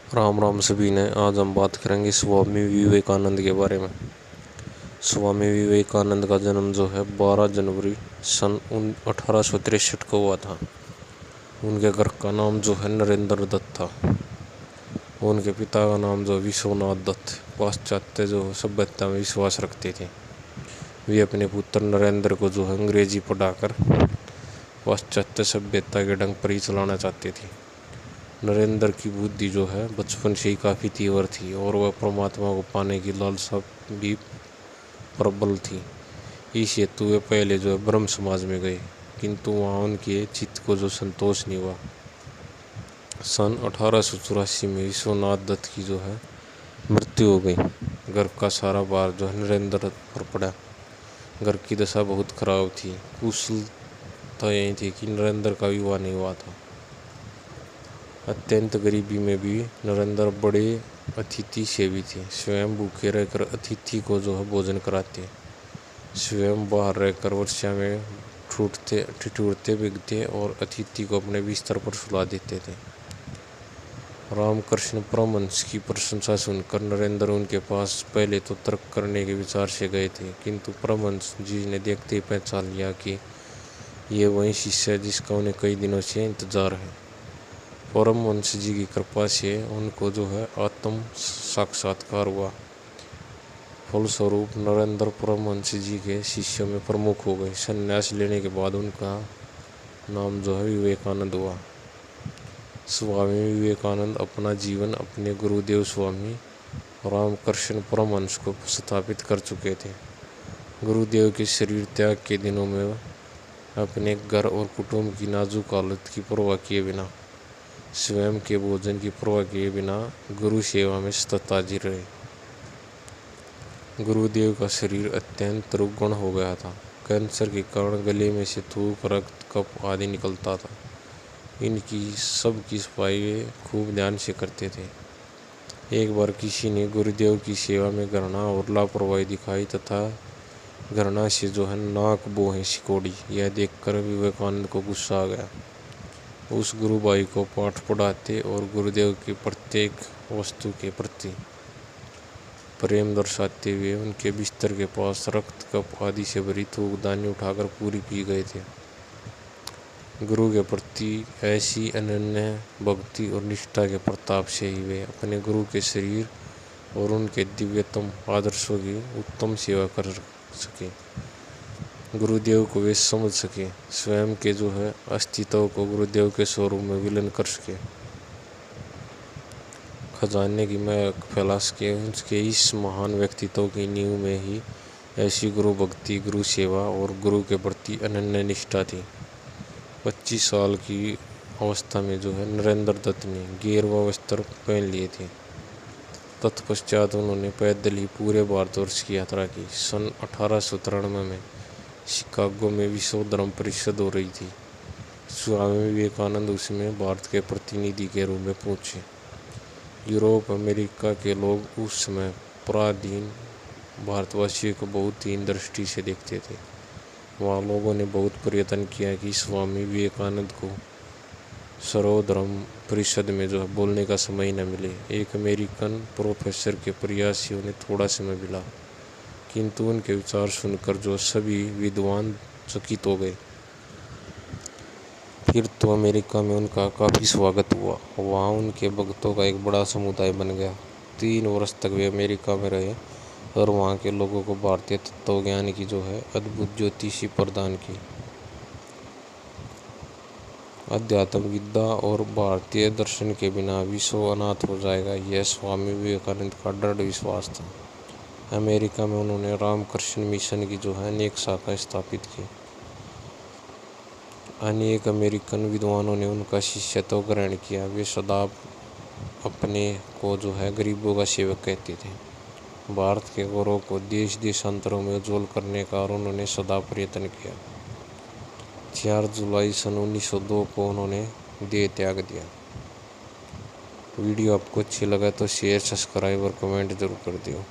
राम राम सभी ने। आज हम बात करेंगे स्वामी विवेकानंद के बारे में। स्वामी विवेकानंद का जन्म जो है 12 जनवरी सन 1863 को हुआ था। उनके घर का नाम जो है नरेंद्र दत्त था। उनके पिता का नाम जो विश्वनाथ दत्त पाश्चात्य जो सभ्यता में विश्वास रखते थे। वे अपने पुत्र नरेंद्र को जो है अंग्रेजी पढ़ाकर पाश्चात्य सभ्यता के ढंग पर ही चलाना चाहते थे। नरेंद्र की बुद्धि जो है बचपन से ही काफ़ी तीव्र थी और वह परमात्मा को पाने की लालसा भी प्रबल थी। इस हेतु वे पहले जो है ब्रह्म समाज में गए, किंतु वहाँ उनके चित्त को जो संतोष नहीं हुआ। सन 1884 में विश्वनाथ दत्त की जो है मृत्यु हो गई। घर का सारा भार जो है नरेंद्र पर पड़ा। घर की दशा बहुत खराब थी। कुशलता यही थी कि नरेंद्र का विवाह नहीं हुआ था। अत्यंत गरीबी में भी नरेंद्र बड़े अतिथि सेवी थे। स्वयं भूखे रहकर अतिथि को जो है भोजन कराते, स्वयं बाहर रहकर वर्षा में ठिठुरते बिगते और अतिथि को अपने बिस्तर पर सुला देते थे। रामकृष्ण परमहंस की प्रशंसा सुनकर नरेंद्र उनके पास पहले तो तर्क करने के विचार से गए थे, किंतु परमहंस जी ने देखते ही पहचान लिया कि ये वही शिष्य है जिसका उन्हें कई दिनों से इंतजार है। परमहंस जी की कृपा से उनको जो है आत्म साक्षात्कार हुआ। फलस्वरूप नरेंद्र परमहंस जी के शिष्यों में प्रमुख हो गए। संन्यास लेने के बाद उनका नाम जो है विवेकानंद हुआ। स्वामी विवेकानंद अपना जीवन अपने गुरुदेव स्वामी रामकृष्ण परमहंस को स्थापित कर चुके थे। गुरुदेव के शरीर त्याग के दिनों में अपने घर और कुटुंब की नाजुक हालत की परवाह किए बिना, स्वयं के भोजन की परवाह किए बिना गुरु सेवा में सतत हाजिर रहे। गुरुदेव का शरीर अत्यंत रुग्ण हो गया था। कैंसर के कारण गले में से थूक, रक्त, कफ आदि निकलता था। इनकी सब की सफाई वे खूब ध्यान से करते थे। एक बार किसी ने गुरुदेव की सेवा में घृणा और लापरवाही दिखाई तथा घृणा से जो है नाक बोहे सिकोड़ी। यह देखकर विवेकानंद को गुस्सा आ गया। उस गुरु भाई को पाठ पढ़ाते और गुरुदेव की प्रत्येक वस्तु के प्रति प्रेम दर्शाते हुए उनके बिस्तर के पास रक्त, कफ आदि से भरी थूकदानी उठाकर पूरी पी गए थे। गुरु के प्रति ऐसी अनन्य भक्ति और निष्ठा के प्रताप से ही वे अपने गुरु के शरीर और उनके दिव्यतम आदर्शों की उत्तम सेवा कर सके। गुरुदेव को वे समझ सके, स्वयं के जो है अस्तित्व को गुरुदेव के स्वरूप में विलीन कर सके, खजाने की महक फैला सके। उसके इस महान व्यक्तित्व की नींव में ही ऐसी गुरु भक्ति, गुरु सेवा और गुरु के प्रति अनन्य निष्ठा थी। 25 साल की अवस्था में जो है नरेंद्र दत्त ने गेरुआ वस्त्र पहन लिए थे। तत्पश्चात उन्होंने पैदल ही पूरे भारतवर्ष की यात्रा की। सन 1893 में शिकागो में विश्व धर्म परिषद हो रही थी। स्वामी विवेकानंद उसमें भारत के प्रतिनिधि के रूप में पहुंचे। यूरोप, अमेरिका के लोग उस समय पराधीन भारतवासियों को बहुत हीन दृष्टि से देखते थे। वहाँ लोगों ने बहुत प्रयत्न किया कि स्वामी विवेकानंद को सर्वधर्म परिषद में जो है बोलने का समय न मिले। एक अमेरिकन प्रोफेसर के प्रयास से उन्हें थोड़ा समय मिला, किंतु उनके विचार सुनकर जो सभी विद्वान चकित हो गए। फिर तो अमेरिका में उनका काफ़ी स्वागत हुआ। वहाँ उनके भक्तों का एक बड़ा समुदाय बन गया। 3 वर्ष तक वे अमेरिका में रहे और वहाँ के लोगों को भारतीय तत्वज्ञान की जो है अद्भुत ज्योतिषी प्रदान की। अध्यात्म विद्या और भारतीय दर्शन के बिना विश्व अनाथ हो जाएगा, यह स्वामी विवेकानंद का दृढ़ विश्वास था। अमेरिका में उन्होंने रामकृष्ण मिशन की जो है अनेक शाखा स्थापित की। अनेक अमेरिकन विद्वानों ने उनका शिष्यत्व ग्रहण किया। वे सदा अपने को जो है गरीबों का सेवक कहते थे। भारत के गौरव को देश देशांतरों में उज्ज्वल करने का उन्होंने सदा प्रयत्न किया। 4 जुलाई सन 1902 को उन्होंने देह त्याग दिया। वीडियो आपको अच्छी लगा तो शेयर, सब्सक्राइब और कमेंट जरूर कर दियो।